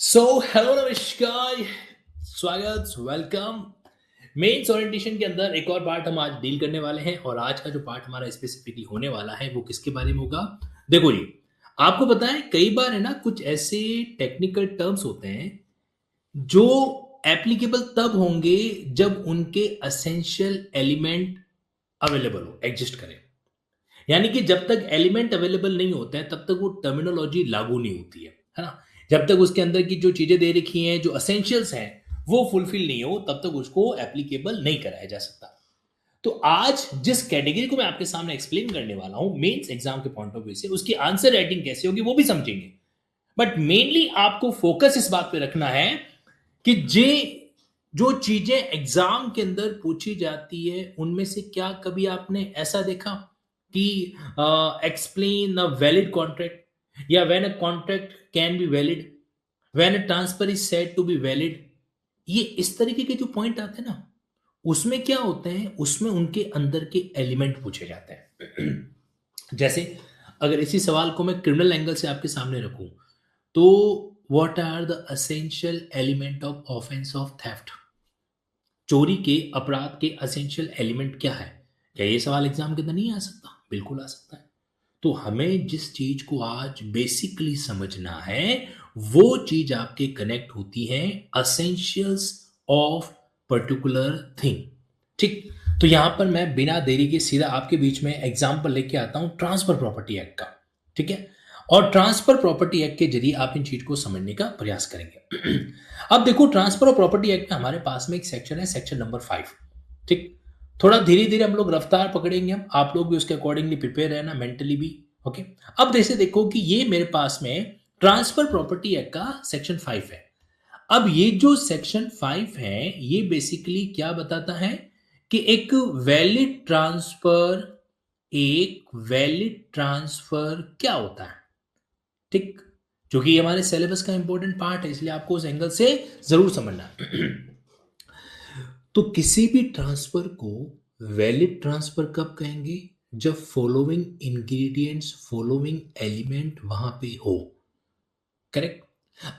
So hello नमस्कार, स्वागत, welcome. Mains orientation के अंदर एक और पार्ट हम आज डील करने वाले हैं और आज का जो पार्ट हमारा स्पेसिफिकली होने वाला है वो किसके बारे में होगा। देखो जी, आपको पता है कई बार है ना कुछ ऐसे टेक्निकल टर्म्स होते हैं जो एप्लीकेबल तब होंगे जब उनके असेंशियल एलिमेंट अवेलेबल हो, एग्जिस्ट करें। यानी कि जब तक एलिमेंट अवेलेबल नहीं होते हैं तब तक वो टर्मिनोलॉजी लागू नहीं होती है ना। जब तक उसके अंदर की जो चीजें दे रखी हैं, जो असेंशियल्स हैं, वो फुलफिल नहीं हो तब तक उसको एप्लीकेबल नहीं कराया जा सकता। तो आज जिस कैटेगरी को मैं आपके सामने एक्सप्लेन करने वाला हूं मेंस एग्जाम के पॉइंट ऑफ व्यू से, उसकी आंसर राइटिंग कैसे होगी वो भी समझेंगे। बट मेनली आपको फोकस इस बात पे रखना है कि जे जो चीजें एग्जाम के अंदर पूछी जाती है उनमें से क्या कभी आपने ऐसा देखा कि एक्सप्लेन अ वैलिड कॉन्ट्रैक्ट, या when a contract can be valid, when a transfer is said to be valid. ये इस तरीके के जो पॉइंट आते हैं ना, उसमें क्या होते हैं, उसमें उनके अंदर के एलिमेंट पूछे जाते हैं। जैसे अगर इसी सवाल को मैं क्रिमिनल एंगल से आपके सामने रखूं तो what are the essential element of offence of theft. चोरी के अपराध के असेंशियल एलिमेंट क्या है? क्या ये सवाल एग्जाम के अंदर नहीं आ सकता? बिल्कुल आ सकता है। तो हमें जिस चीज को आज बेसिकली समझना है वो चीज आपके कनेक्ट होती है असेंशियल्स ऑफ पर्टिकुलर थिंग। ठीक। तो यहां पर मैं बिना देरी के सीधा आपके बीच में एग्जांपल लेके आता हूं ट्रांसफर प्रॉपर्टी एक्ट का। ठीक है। और ट्रांसफर प्रॉपर्टी एक्ट के जरिए आप इन चीज को समझने का प्रयास करेंगे। अब देखो, ट्रांसफर ऑफ प्रॉपर्टी एक्ट में हमारे पास में एक सेक्शन है, सेक्शन नंबर 5। ठीक। थोड़ा धीरे धीरे हम लोग रफ्तार पकड़ेंगे, हम आप लोग भी उसके अकॉर्डिंगली प्रिपेयर रहना मेंटली भी। ओके। अब जैसे देखो कि ये मेरे पास में ट्रांसफर प्रॉपर्टी एक्ट का सेक्शन 5 है। अब ये जो सेक्शन 5 है ये बेसिकली क्या बताता है कि एक वैलिड ट्रांसफर क्या होता है। ठीक। जो कि हमारे सिलेबस का इंपॉर्टेंट पार्ट है, इसलिए आपको उस एंगल से जरूर समझना है। तो किसी भी ट्रांसफर को वैलिड ट्रांसफर कब कहेंगे? जब फॉलोइंग इंग्रेडिएंट्स, फॉलोइंग एलिमेंट वहां पे हो। Correct.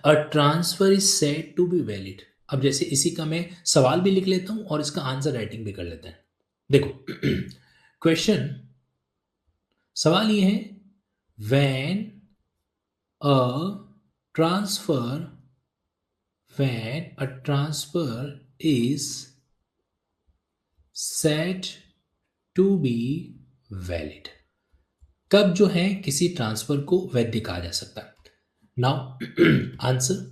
A transfer is said to be valid. अब जैसे इसी का मैं सवाल भी लिख लेता हूं और इसका आंसर राइटिंग भी कर लेते हैं। देखो, क्वेश्चन, सवाल ये है, when a transfer when a transfer is said to be valid, कब जो है किसी ट्रांसफर को वैध कहा जा सकता है? नाउ आंसर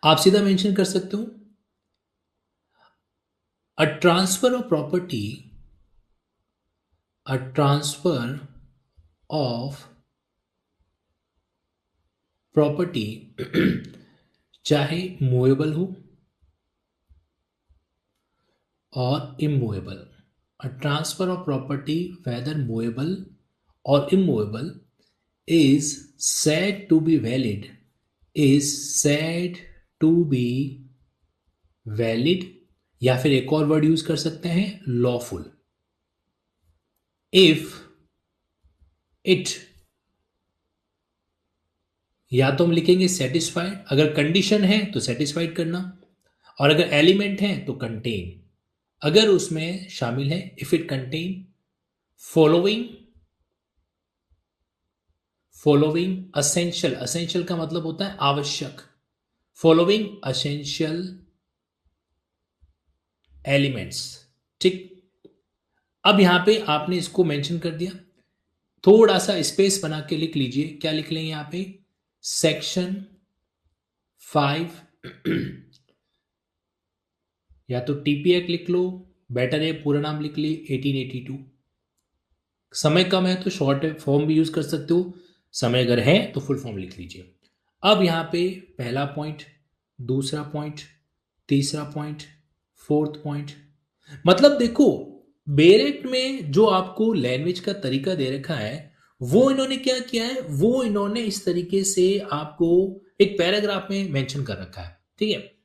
आप सीधा मेंशन कर सकते हो। A transfer of property, a transfer of property चाहे मूवेबल हो और immovable, a transfer of property whether movable or immovable is said to be valid, is said to be valid, या फिर एक और वर्ड यूज कर सकते हैं, लॉफुल, इफ इट, या तो हम लिखेंगे सेटिस्फाइड, अगर कंडीशन है तो सेटिस्फाइड करना, और अगर एलिमेंट है तो कंटेन, अगर उसमें शामिल है, if it contain following, following essential, essential का मतलब होता है आवश्यक, फॉलोइंग असेंशियल एलिमेंट्स। ठीक। अब यहां पे आपने इसको मेंशन कर दिया, थोड़ा सा स्पेस बना के लिख लीजिए। क्या लिख लेंगे यहां पे? सेक्शन 5, या तो टीपी एक्ट लिख लो, बेटर है पूरा नाम लिख ली 1882। समय कम है तो शॉर्ट फॉर्म भी यूज कर सकते हो, समय अगर है तो फुल फॉर्म लिख लीजिए। अब यहां पे पहला पॉइंट, दूसरा पॉइंट, तीसरा पॉइंट, फोर्थ पॉइंट, मतलब देखो, बेरेक्ट में जो आपको लैंग्वेज का तरीका दे रखा है वो इन्होंने क्या किया है, वो इन्होंने इस तरीके से आपको एक पैराग्राफ में मेंशन कर रखा है। ठीक है।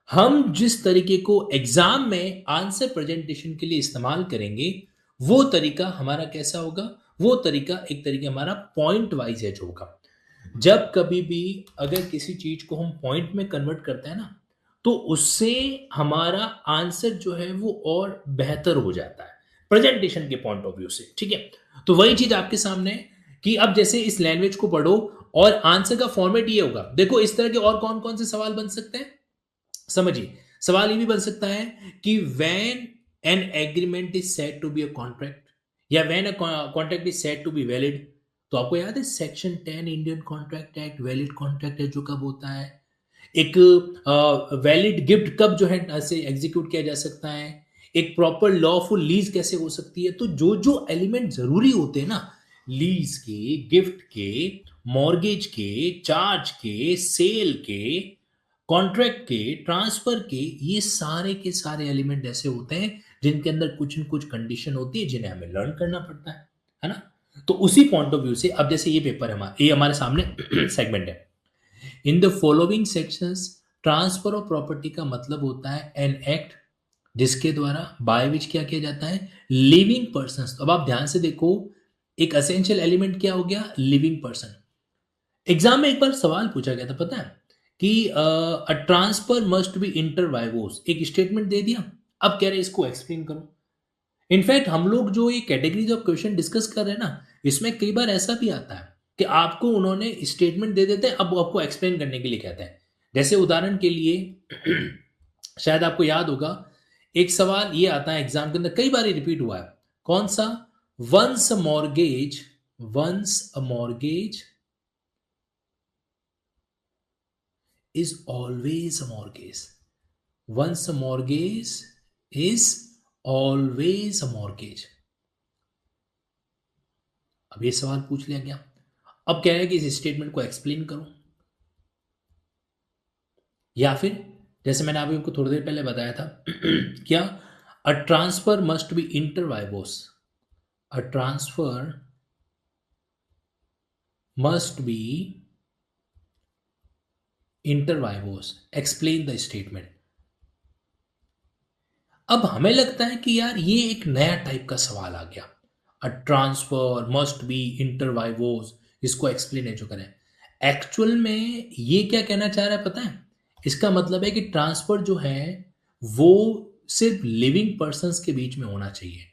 हम जिस तरीके को एग्जाम में आंसर प्रेजेंटेशन के लिए इस्तेमाल करेंगे वो तरीका हमारा कैसा होगा? वो तरीका एक तरीके हमारा पॉइंट वाइज एज होगा। जब कभी भी अगर किसी चीज को हम पॉइंट में कन्वर्ट करते हैं ना, तो उससे हमारा आंसर जो है वो और बेहतर हो जाता है प्रेजेंटेशन के पॉइंट ऑफ व्यू से। ठीक है, तो वही चीज आपके सामने है कि अब जैसे इस लैंग्वेज को पढ़ो और आंसर का फॉर्मेट ये होगा। देखो इस तरह के और कौन कौन से सवाल बन सकते हैं, समझिए। सवाल ये भी बन सकता है कि when an agreement is said to be a contract, या when a contract is said to be valid. तो आपको याद है section 10 Indian contract act, valid contract है जो कब होता है, एक वैलिड गिफ्ट कब जो है से एग्जीक्यूट किया जा सकता है, एक प्रॉपर लॉफुल लीज कैसे हो सकती है। तो जो जो एलिमेंट जरूरी होते हैं ना, लीज के, गिफ्ट के, मॉर्गेज के, चार्ज के, सेल के, कॉन्ट्रैक्ट के, ट्रांसफर के, ये सारे के सारे एलिमेंट ऐसे होते हैं जिनके अंदर कुछ न कुछ कंडीशन होती है जिन्हें हमें लर्न करना पड़ता है ना। तो उसी पॉइंट ऑफ व्यू से अब जैसे ये पेपर है हमारा, ये हमारे सामने सेगमेंट है। In the following sections, transfer of property का मतलब होता है एन एक्ट जिसके द्वारा बाय विच क्या किया जाता है, लिविंग पर्सन। अब आप ध्यान से देखो, एक असेंशियल एलिमेंट क्या हो गया, लिविंग पर्सन। एग्जाम में एक बार सवाल पूछा गया था पता है कि a transfer must be inter vivos, एक स्टेटमेंट दे दिया, अब कह रहे इसको एक्सप्लेन करो। इनफैक्ट हम लोग जो ये कैटेगरीज ऑफ क्वेश्चन डिस्कस कर रहे हैं ना, इसमें कई बार ऐसा भी आता है कि आपको उन्होंने स्टेटमेंट दे देते हैं, अब वो आपको एक्सप्लेन करने के लिए कहते हैं। जैसे उदाहरण के लिए शायद आपको याद होगा, एक सवाल ये आता है एग्जाम के अंदर, कई बार रिपीट हुआ है, कौन सा, once a mortgage, once a mortgage is always a mortgage. Once a mortgage is always a mortgage. अब ये सवाल पूछ लिया गया, अब कह रहे हैं कि इस स्टेटमेंट को एक्सप्लेन करो। या फिर जैसे मैंने आपको थोड़ी देर पहले बताया था क्या, a transfer must be inter vivos, a transfer must be inter vivos, explain the statement. अब हमें लगता है कि यार ये एक नया टाइप का सवाल आ गया, अ ट्रांसफर मस्ट बी इंटरवाइवोस, इसको एक्सप्लेन है जो करें। एक्चुअल में ये क्या कहना चाह रहा है पता है, इसका मतलब है कि ट्रांसफर जो है वो सिर्फ लिविंग पर्सन्स के बीच में होना चाहिए।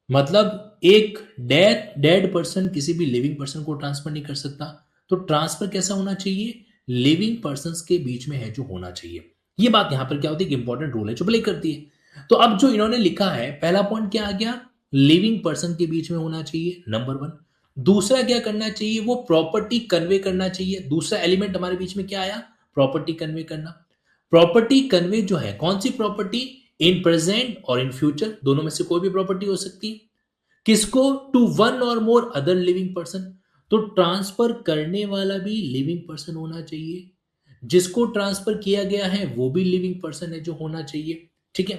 मतलब एक डेड पर्सन किसी भी लिविंग पर्सन को ट्रांसफर नहीं कर सकता, तो ट्रांसफर कैसा होना चाहिए, लिविंग पर्सन्स के बीच में है जो होना चाहिए। ये बात यहां पर क्या होती है, इंपॉर्टेंट रोल है जो प्ले करती है। तो अब जो इन्होंने लिखा है, पहला पॉइंट क्या आ गया, लिविंग पर्सन के बीच में होना चाहिए, नंबर वन। दूसरा क्या करना चाहिए, वो प्रॉपर्टी कन्वे करना चाहिए। दूसरा एलिमेंट हमारे बीच में क्या आया, प्रॉपर्टी कन्वे करना। प्रॉपर्टी कन्वे जो है, कौन सी प्रॉपर्टी, इन प्रेजेंट और इन फ्यूचर, दोनों में से कोई भी प्रॉपर्टी हो सकती है। किसको, to one or more other living person, तो ट्रांसफर करने वाला भी लिविंग पर्सन होना चाहिए, जिसको ट्रांसफर किया गया है वो भी लिविंग पर्सन है जो होना चाहिए। ठीक है,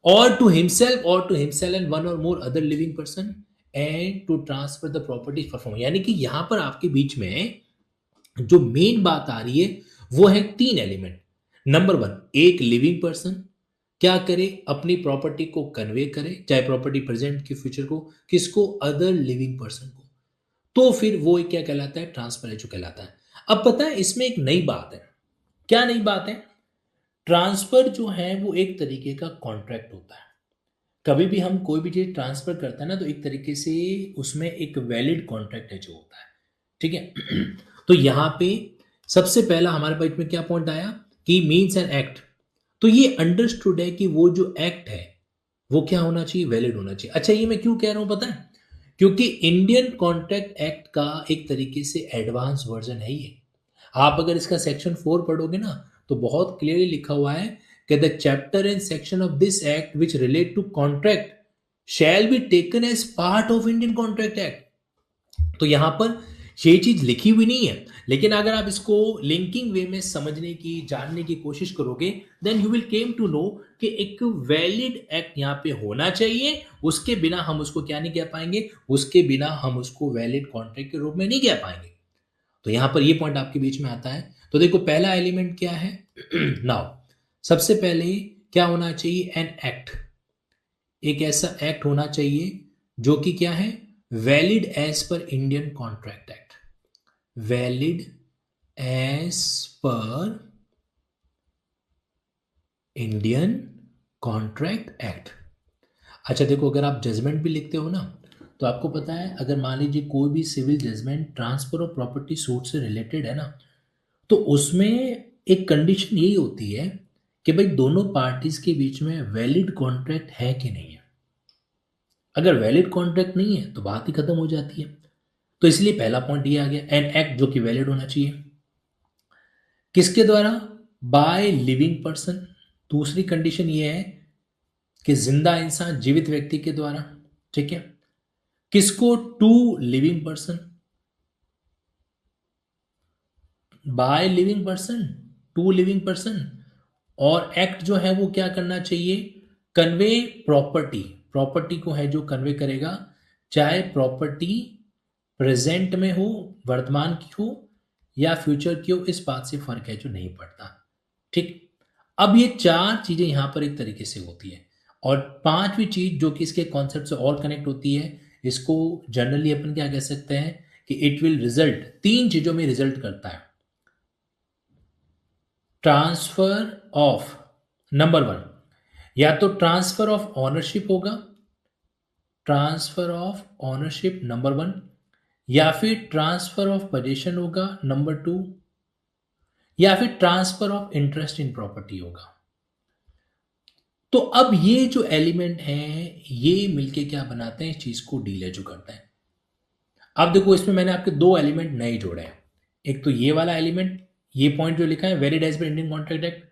और to himself and one or more other living person and to transfer the property perform. यानी कि यहां पर आपके बीच में जो मेन बात आ रही है वो है तीन एलिमेंट। नंबर वन, एक लिविंग पर्सन क्या करे, अपनी प्रॉपर्टी को कन्वे करे, चाहे प्रॉपर्टी प्रेजेंट की फ्यूचर को, किसको, अदर लिविंग पर्सन को, तो फिर वो एक क्या कहलाता है, ट्रांसफर जो कहलाता है। अब पता है इसमें एक नई बात है, क्या नई बात है, ट्रांसफर जो है वो एक तरीके का कॉन्ट्रैक्ट होता है। कभी भी हम कोई भी चीज ट्रांसफर करते हैं ना, तो एक तरीके से उसमें एक वैलिड कॉन्ट्रैक्ट है जो होता है। ठीक है तो यहां पे सबसे पहला हमारे पास में क्या पॉइंट आया कि मीन्स एन एक्ट। तो ये अंडरस्टूड है कि वो जो एक्ट है वो क्या होना चाहिए, वैलिड होना चाहिए। अच्छा ये मैं क्यों कह रहा हूं पता है, क्योंकि इंडियन कॉन्ट्रैक्ट एक्ट का एक तरीके से एडवांस वर्जन है ये। आप अगर इसका सेक्शन 4 पढ़ोगे ना, तो बहुत क्लियरली लिखा हुआ है कि the chapter and section of this act which relate to contract shall be taken as part of Indian contract act. तो यहां पर ये चीज लिखी हुई नहीं है, लेकिन अगर आप इसको लिंकिंग वे में समझने की, जानने की कोशिश करोगे, then you will came to know कि एक वैलिड एक्ट यहां पे होना चाहिए। उसके बिना हम उसको क्या नहीं कह पाएंगे, उसके बिना हम उसको वैलिड कॉन्ट्रैक्ट के रूप में नहीं कह पाएंगे। तो यहां पर ये पॉइंट आपके बीच में आता है। तो देखो पहला एलिमेंट क्या है नाउ, सबसे पहले क्या होना चाहिए, एन एक्ट, एक ऐसा एक्ट होना चाहिए जो कि क्या है, valid as per Indian contract act. Valid as per Indian contract act. अच्छा देखो, अगर आप जजमेंट भी लिखते हो ना, तो आपको पता है अगर मान लीजिए कोई भी civil judgment transfer of property suit से रिलेटेड है ना, तो उसमें एक कंडीशन यही होती है कि भाई दोनों पार्टीज के बीच में वैलिड कॉन्ट्रैक्ट है कि नहीं है। अगर वैलिड कॉन्ट्रैक्ट नहीं है तो बात ही खत्म हो जाती है। तो इसलिए पहला पॉइंट ये आ गया, एन एक्ट जो कि वैलिड होना चाहिए। किसके द्वारा? Bye living person. दूसरी कंडीशन ये है कि जिंदा इंसान, जीवित व्यक्ति के द्वारा। ठीक है। किसको? To living person, by living person, to living person. और एक्ट जो है वो क्या करना चाहिए? Convey property. प्रॉपर्टी को है जो कन्वे करेगा, चाहे प्रॉपर्टी प्रेजेंट में हो, वर्तमान की हो या फ्यूचर की हो, इस बात से फर्क है जो नहीं पड़ता। ठीक। अब ये चार चीजें यहां पर एक तरीके से होती है, और पांचवी चीज जो कि इसके कॉन्सेप्ट से और कनेक्ट होती है, इसको जनरली अपन क्या कह सकते हैं कि इट विल रिजल्ट, तीन चीजों में रिजल्ट करता है। ट्रांसफर ऑफ, नंबर वन, या तो ट्रांसफर ऑफ ऑनरशिप होगा, transfer of ownership number one, या फिर ट्रांसफर ऑफ पोजीशन होगा नंबर टू, या फिर transfer of interest in property होगा। तो अब ये जो एलिमेंट है ये मिलके क्या बनाते हैं? इस चीज को डीलेजू करते हैं। अब देखो, इसमें मैंने आपके दो एलिमेंट नए जोड़े हैं। एक तो ये वाला एलिमेंट, ये पॉइंट जो लिखा है valid as per Indian contract act,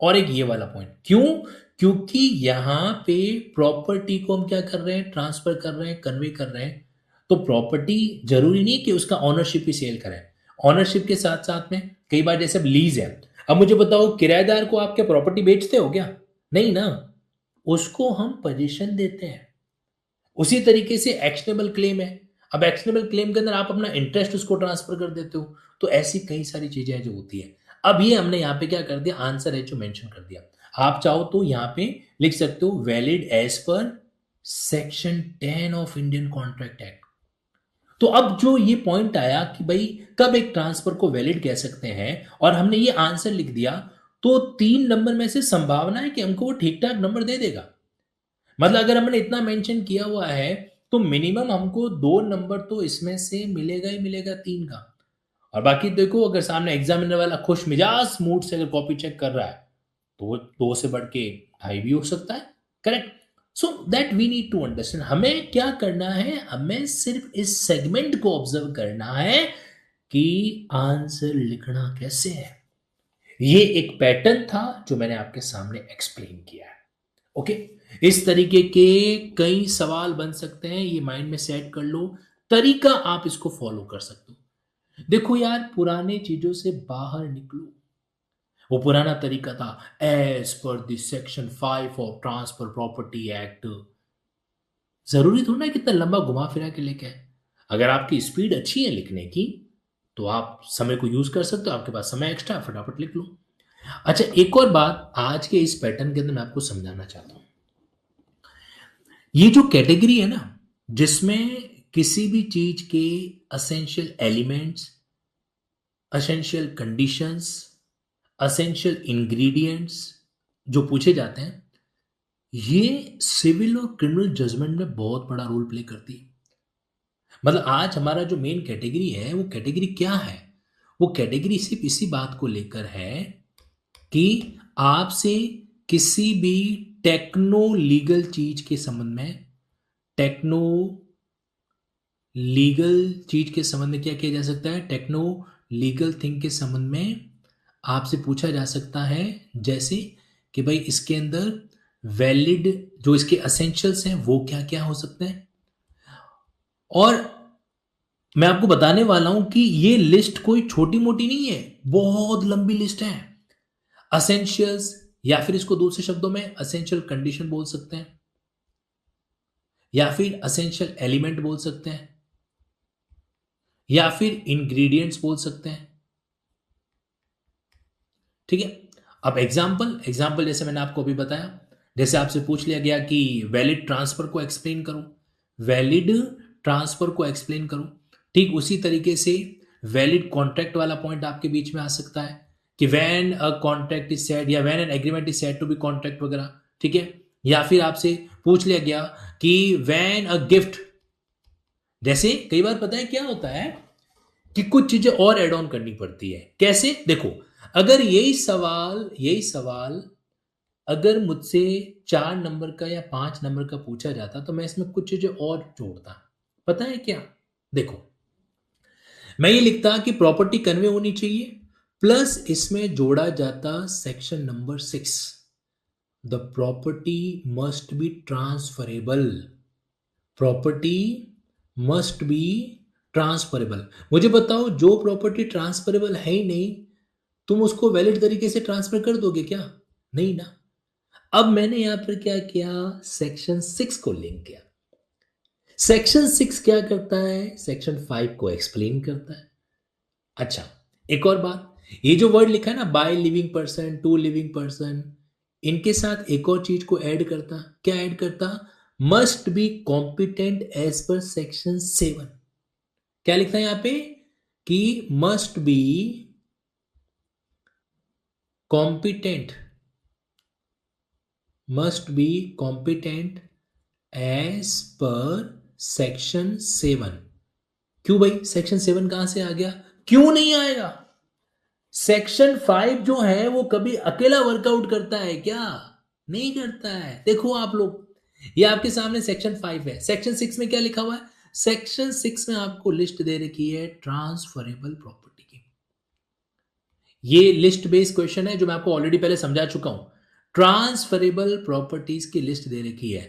और एक ये वाला पॉइंट। क्यों? क्योंकि यहां पे प्रॉपर्टी को हम क्या कर रहे हैं? ट्रांसफर कर रहे हैं, कन्वे कर रहे हैं। तो प्रॉपर्टी जरूरी नहीं कि उसका ऑनरशिप ही सेल करें। ऑनरशिप के साथ साथ में कई बार जैसे अब लीज है, अब मुझे बताओ किराएदार को आप क्या प्रॉपर्टी बेचते हो क्या? नहीं ना, उसको हम पोजीशन देते हैं। उसी तरीके से एक्शनेबल क्लेम है, अब एक्शनेबल क्लेम के अंदर आप अपना इंटरेस्ट उसको ट्रांसफर कर देते हो। तो ऐसी कई सारी चीजें जो होती है। अब ये हमने यहाँ पे क्या कर दिया? आंसर है जो मेंशन कर दिया। आप चाहो तो यहाँ पे लिख सकते हो valid as per section 10 of Indian contract act. तो अब जो ये पॉइंट आया कि भाई कब एक ट्रांसफर को वैलिड कह सकते हैं, और हमने ये आंसर लिख दिया, तो 3 नंबर में से संभावना है कि हमको वो ठीक ठाक नंबर दे देगा। मतलब अगर हमने इतना मेंशन किया हुआ है, तो मिनिमम हमको 2 नंबर तो इसमें से मिलेगा ही मिलेगा, 3 का। और बाकी देखो, अगर सामने एग्जामिनर वाला खुश मिजाज मूड से अगर कॉपी चेक कर रहा है, तो वो 2 से बढ़ के 2.5 भी हो सकता है। Correct. So that we need to understand, हमें क्या करना है? हमें सिर्फ इस सेगमेंट को ऑब्जर्व करना है कि आंसर लिखना कैसे है। ये एक पैटर्न था जो मैंने आपके सामने एक्सप्लेन किया है। ओके। इस तरीके के कई सवाल बन सकते हैं, ये माइंड में सेट कर लो। तरीका आप इसको फॉलो कर सकते हो। देखो यार, पुराने चीजों से बाहर निकलो। वो पुराना तरीका था as per this section 5 of transfer property act. जरूरी थोड़ा ना कितना लंबा घुमा फिरा के लेके आए। अगर आपकी स्पीड अच्छी है लिखने की, तो आप समय को यूज कर सकते हो, आपके पास समय एक्स्ट्रा, फटाफट लिख लो। अच्छा, एक और बात आज के इस पैटर्न के अंदर मैं आपको समझाना चाहता हूं। ये जो कैटेगरी है ना, जिसमें किसी भी चीज के essential elements, essential conditions, essential ingredients जो पूछे जाते हैं, ये सिविल और क्रिमिनल जजमेंट में बहुत बड़ा रोल प्ले करती है। मतलब आज हमारा जो मेन कैटेगरी है, वो कैटेगरी क्या है? वो कैटेगरी सिर्फ इसी बात को लेकर है कि आपसे किसी भी टेक्नो लीगल चीज के संबंध में, टेक्नो लीगल चीज के संबंध में क्या किया जा सकता है? टेक्नो लीगल थिंग के संबंध में आपसे पूछा जा सकता है, जैसे कि भाई इसके अंदर वैलिड जो इसके असेंशियल्स हैं वो क्या क्या हो सकते हैं। और मैं आपको बताने वाला हूं कि ये लिस्ट कोई छोटी मोटी नहीं है, बहुत लंबी लिस्ट है। असेंशियल्स, या फिर इसको दूसरे शब्दों में असेंशियल कंडीशन बोल सकते हैं, या फिर असेंशियल एलिमेंट बोल सकते हैं, या फिर इंग्रेडिएंट्स बोल सकते हैं। ठीक है। अब एग्जाम्पल एग्जाम्पल जैसे मैंने आपको अभी बताया, जैसे आपसे पूछ लिया गया कि वैलिड ट्रांसफर को एक्सप्लेन करो, वैलिड ट्रांसफर को एक्सप्लेन करो। ठीक उसी तरीके से वैलिड कॉन्ट्रैक्ट वाला पॉइंट आपके बीच में आ सकता है कि when a contract is said या when an agreement is said to be contract वगैरह, ठीक है। या फिर आपसे पूछ लिया गया कि व्हेन अ गिफ्ट, जैसे कई बार पता है क्या होता है कि कुछ चीजें और एड ऑन करनी पड़ती है। कैसे, देखो, अगर यही सवाल अगर मुझसे 4 नंबर का या 5 नंबर का पूछा जाता तो मैं इसमें कुछ चीजें और जोड़ता। पता है क्या, देखो, मैं ये लिखता कि प्रॉपर्टी कन्वे होनी चाहिए, प्लस इसमें जोड़ा जाता section number 6, the property must be transferable. Property must be transferable. मुझे बताओ, जो प्रॉपर्टी ट्रांसफरेबल है ही नहीं, तुम उसको वैलिड तरीके से ट्रांसफर कर दोगे क्या? नहीं ना। अब मैंने यहां पर क्या किया, सेक्शन 6 को लिंक किया। सेक्शन 6 क्या करता है, सेक्शन 5 को एक्सप्लेन करता है। अच्छा, एक और बात, ये जो वर्ड लिखा है ना, by living person, to living person, इनके साथ एक और चीज को ऐड करता। क्या ऐड करता, must be competent as per section 7। क्या लिखता है यहां पे कि must be competent, must be competent as per section 7। क्यों भाई, सेक्शन 7 कहां से आ गया? क्यों नहीं आएगा? सेक्शन 5 जो है वो कभी अकेला वर्कआउट करता है क्या? नहीं करता है। देखो आप लोग, ये आपके सामने सेक्शन 5 है। सेक्शन 6 में क्या लिखा हुआ है? सेक्शन 6 में आपको लिस्ट दे रखी है ट्रांसफरेबल प्रॉपर्टी की। ये लिस्ट बेस्ड क्वेश्चन है जो मैं आपको ऑलरेडी पहले समझा चुका हूं। ट्रांसफरेबल प्रॉपर्टीज की लिस्ट दे रखी है।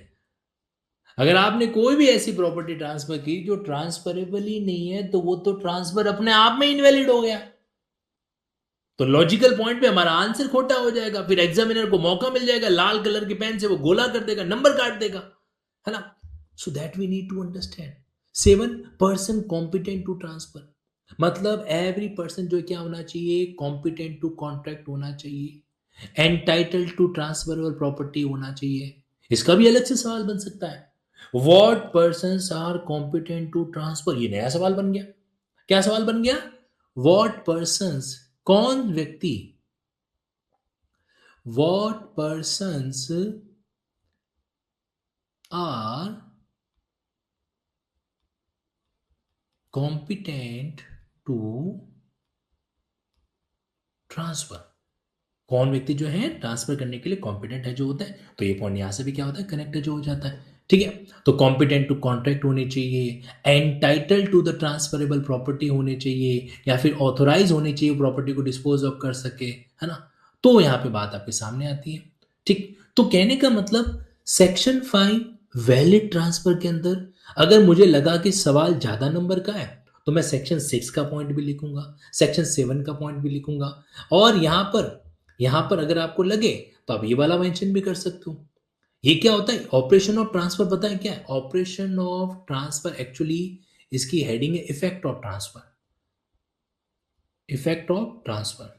अगर आपने कोई भी ऐसी प्रॉपर्टी ट्रांसफर की जो ट्रांसफरेबल ही नहीं है, तो वो तो ट्रांसफर अपने आप में इनवैलिड हो गया। तो लॉजिकल पॉइंट पे हमारा आंसर खोटा हो जाएगा। फिर एग्जामिनर को मौका मिल जाएगा, लाल कलर की पेन से वो गोला कर देगा, नंबर काट देगा, है ना। So that we need to understand. 7 person competent to transfer, मतलब एवरी पर्सन जो क्या होना चाहिए, कॉम्पिटेंट टू कॉन्ट्रैक्ट होना चाहिए, एंटाइटल्ड टू ट्रांसफरेबल प्रॉपर्टी होना चाहिए। इसका भी अलग से सवाल बन सकता है, what persons are competent to transfer. ये नया सवाल बन गया। क्या सवाल बन गया? व्हाट पर्सन्स, कौन व्यक्ति, what persons are competent to transfer. कौन व्यक्ति जो है ट्रांसफर करने के लिए कॉम्पिटेंट है जो होता है। तो ये पॉइंट यहां से भी क्या होता है, कनेक्ट जो हो जाता है। ठीक है, तो कॉम्पिटेंट टू कॉन्ट्रैक्ट होने चाहिए, entitle to the transferable property होने चाहिए, या फिर ऑथोराइज होने चाहिए प्रॉपर्टी को डिस्पोज ऑफ कर सके, है ना। तो यहां पे बात आपके सामने आती है। ठीक, तो कहने का मतलब सेक्शन 5 वैलिड ट्रांसफर के अंदर अगर मुझे लगा कि सवाल ज्यादा नंबर का है, तो मैं सेक्शन 6 का पॉइंट भी लिखूंगा, सेक्शन 7 का पॉइंट भी लिखूंगा। और यहां पर अगर आपको लगे तो आप ये वाला मेंशन भी कर सकते हो। ये क्या होता है, ऑपरेशन ऑफ ट्रांसफर। पता है क्या है ऑपरेशन ऑफ ट्रांसफर? एक्चुअली इसकी हेडिंग है effect of transfer. Effect of transfer,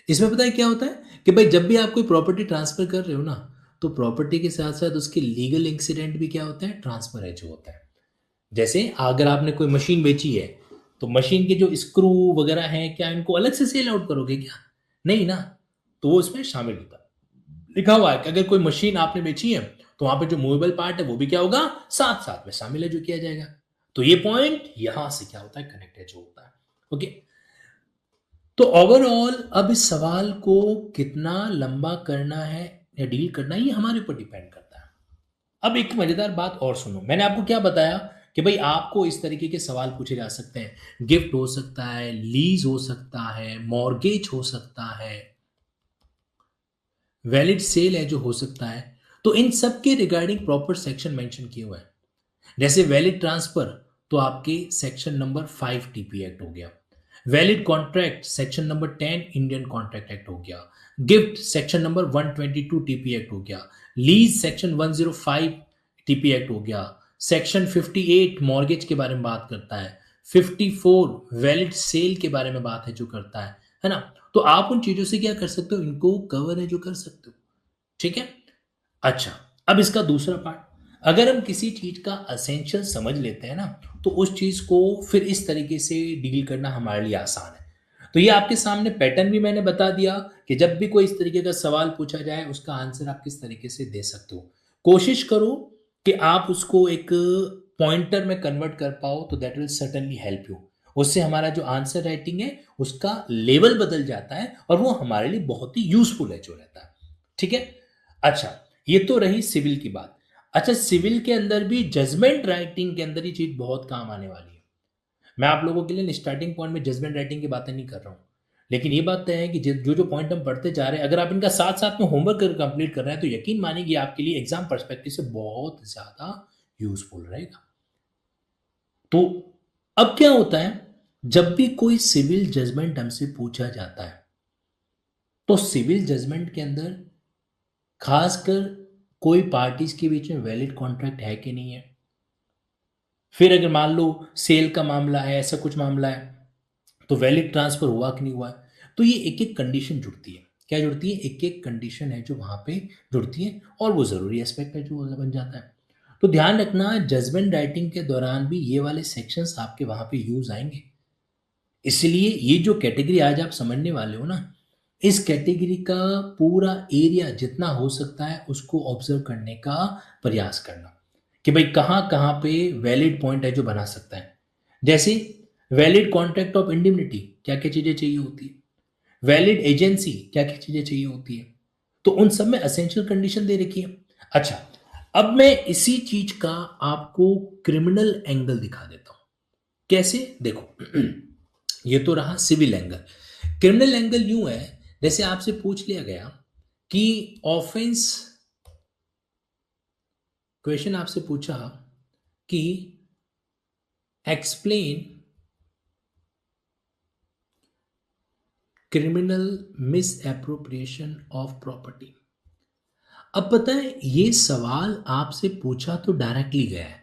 इसमें पता है क्या होता है कि भाई जब भी आप कोई प्रॉपर्टी ट्रांसफर कर रहे हो ना, तो प्रॉपर्टी के साथ साथ उसके लीगल इंसिडेंट भी क्या होता है, ट्रांसफर है जो होता है। जैसे अगर आपने कोई मशीन बेची है, तो मशीन के जो स्क्रू वगैरह हैं, क्या इनको अलग से सेल आउट करोगे क्या? नहीं ना। तो वो इसमें शामिल होता है। लिखा हुआ है कि अगर कोई मशीन आपने बेची है, तो वहां पे जो मूवेबल पार्ट है वो भी क्या होगा, साथ साथ में शामिल है जो किया जाएगा। तो ये पॉइंट यहां से क्या होता है, कनेक्ट है जो होता है। ओके, तो ओवरऑल अब इस सवाल को कितना लंबा करना है या डील करना है, ये हमारे ऊपर डिपेंड करता है। अब एक मजेदार बात और सुनो, मैंने आपको क्या बताया कि भाई आपको इस तरीके के सवाल पूछे जा सकते हैं। गिफ्ट हो सकता है, लीज हो सकता है, मॉर्गेज हो सकता है, वैलिड सेल है जो हो सकता है। तो इन सब के रिगार्डिंग प्रॉपर सेक्शन मेंशन किए हुए हैं। जैसे वैलिड ट्रांसफर, तो आपके सेक्शन नंबर 5 टीपी एक्ट हो गया। Valid contract section number 10 Indian contract act हो गया। Gift section number 122 TP act हो गया। लीज सेक्शन 105 टीपी एक्ट हो गया। सेक्शन 58 मॉर्गेज के बारे में बात करता है। 54 वैलिड सेल के बारे में बात है जो करता है ना। तो आप उन चीजों से क्या कर सकते हो, इनको कवर है जो कर सकते हो। ठीक है। अच्छा, अब इसका दूसरा पार्ट, अगर हम किसी चीज का असेंशियल समझ लेते हैं ना, तो उस चीज को फिर इस तरीके से डील करना हमारे लिए आसान है। तो ये आपके सामने पैटर्न भी मैंने बता दिया कि जब भी कोई इस तरीके का सवाल पूछा जाए उसका आंसर आप किस तरीके से दे सकते हो। कोशिश करो कि आप उसको एक पॉइंटर में कन्वर्ट कर पाओ, तो that will certainly help you. उससे हमारा जो आंसर राइटिंग है उसका लेवल बदल जाता है और वो हमारे लिए बहुत ही यूजफुल है जो रहता है। ठीक है। अच्छा, ये तो रही सिविल की बात। अच्छा, सिविल के अंदर भी जजमेंट राइटिंग के अंदर ये चीज बहुत काम आने वाली है। मैं आप लोगों के लिए स्टार्टिंग पॉइंट में जजमेंट राइटिंग की बातें नहीं कर रहा हूं, लेकिन ये बात तय है कि जो जो पॉइंट हम पढ़ते जा रहे हैं, अगर आप इनका साथ साथ में होमवर्क कंप्लीट कर रहे हैं, तो यकीन मानिए कि आपके लिए एग्जाम पर्सपेक्टिव से बहुत ज्यादा यूजफुल रहेगा। तो अब क्या होता है, जब भी कोई सिविल जजमेंट हमसे पूछा जाता है, तो सिविल जजमेंट के अंदर खासकर कोई पार्टीज के बीच में वैलिड कॉन्ट्रैक्ट है कि नहीं है। फिर अगर मान लो सेल का मामला है, ऐसा कुछ मामला है, तो वैलिड ट्रांसफर हुआ कि नहीं हुआ है। तो ये एक एक कंडीशन जुड़ती है। क्या जुड़ती है? एक एक कंडीशन है जो वहां पे जुड़ती है, और वो जरूरी एस्पेक्ट है जो बन जाता है। तो ध्यान रखना, जजमेंट राइटिंग के दौरान भी ये वाले सेक्शंस आपके वहां पे यूज आएंगे। इसलिए ये जो कैटेगरी आज आप समझने वाले हो ना, इस कैटेगरी का पूरा एरिया जितना हो सकता है उसको ऑब्जर्व करने का प्रयास करना, कि भाई कहाँ कहाँ पे वैलिड पॉइंट है जो बना सकता है। जैसे वैलिड कॉन्ट्रैक्ट ऑफ इंडिमनिटी, क्या क्या चीजें चाहिए होती है। वैलिड एजेंसी, क्या क्या चीजें चाहिए होती है। तो उन सब में असेंशियल कंडीशन दे रखी है। अच्छा, अब मैं इसी चीज का आपको क्रिमिनल एंगल दिखा देता हूं। कैसे? देखो, ये तो रहा सिविल एंगल। क्रिमिनल एंगल यूं है, जैसे आपसे पूछ लिया गया कि ऑफेंस, क्वेश्चन आपसे पूछा कि explain criminal miss appropriation of property. अब पता है, ये सवाल आपसे पूछा तो डायरेक्टली गया है,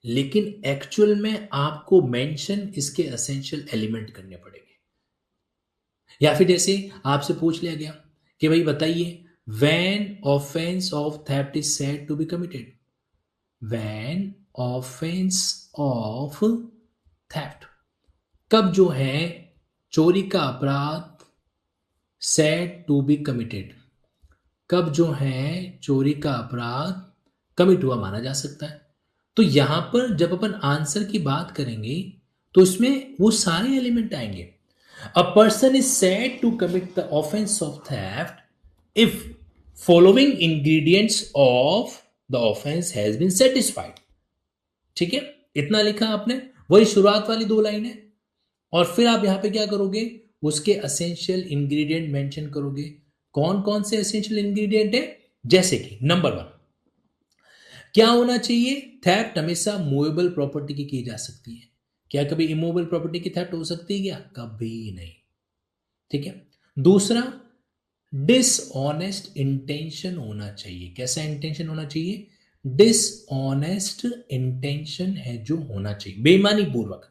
लेकिन एक्चुअल में आपको मेंशन इसके एसेंशियल एलिमेंट करने पड़ेंगे। या फिर जैसे आपसे पूछ लिया गया कि भाई बताइए, when offence of theft is said to be committed. When offence of theft, कब जो है चोरी का अपराध सेड टू बी कमिटेड, कब जो है चोरी का अपराध कमिट हुआ माना जा सकता है। तो यहां पर जब अपन आंसर की बात करेंगे, तो इसमें वो सारे एलिमेंट आएंगे। A person is said to commit the offense of theft if following ingredients of the offense has been satisfied। ठीक है, इतना लिखा आपने, वही शुरुआत वाली दो लाइन है। और फिर आप यहां पे क्या करोगे, उसके असेंशियल इंग्रेडिएंट मेंशन करोगे। कौन कौन से असेंशियल इंग्रेडिएंट है? जैसे कि नंबर 1, क्या होना चाहिए? थेफ्ट हमेशा मूवेबल प्रॉपर्टी की जा सकती है। क्या कभी इमूवेबल प्रॉपर्टी की थेफ्ट हो सकती है क्या? कभी नहीं। ठीक है। दूसरा, डिसऑनेस्ट इंटेंशन होना चाहिए। कैसा इंटेंशन होना चाहिए? डिसऑनेस्ट इंटेंशन है जो होना चाहिए, बेईमानी पूर्वक।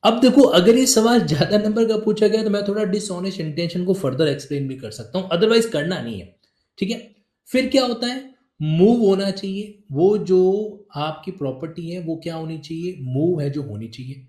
अब देखो, अगर ये सवाल ज्यादा नंबर का पूछा गया तो मैं थोड़ा डिसऑनेस्ट इंटेंशन को फर्दर एक्सप्लेन भी कर सकता हूं, अदरवाइज करना नहीं है। ठीक है। फिर क्या होता है? मूव होना चाहिए। वो जो आपकी प्रॉपर्टी है वो क्या होनी चाहिए? मूव है जो होनी चाहिए।